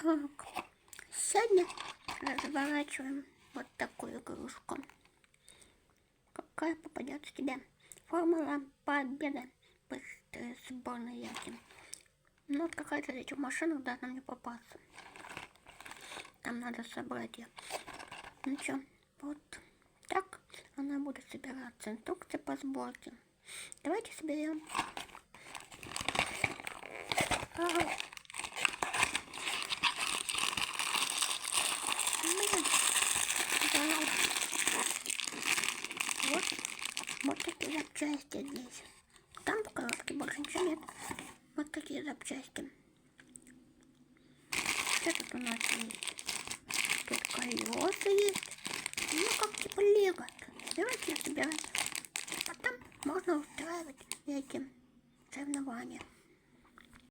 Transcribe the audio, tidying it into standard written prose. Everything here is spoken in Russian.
Так, сегодня разворачиваем вот такую игрушку. Какая попадется тебе? Формула победы. Быстрая сборная яки. Ну, вот какая-то из этих машинок должна мне попасться. Там надо собрать ее. Ну что, вот так она будет собираться. Инструкция по сборке. Давайте соберем. Вот такие запчасти здесь. Там в коробке больше ничего нет. Вот такие запчасти. Что тут у нас есть? Тут колеса есть. Ну, как типа лего. Давайте их собирать. Потом можно устраивать эти соревнования.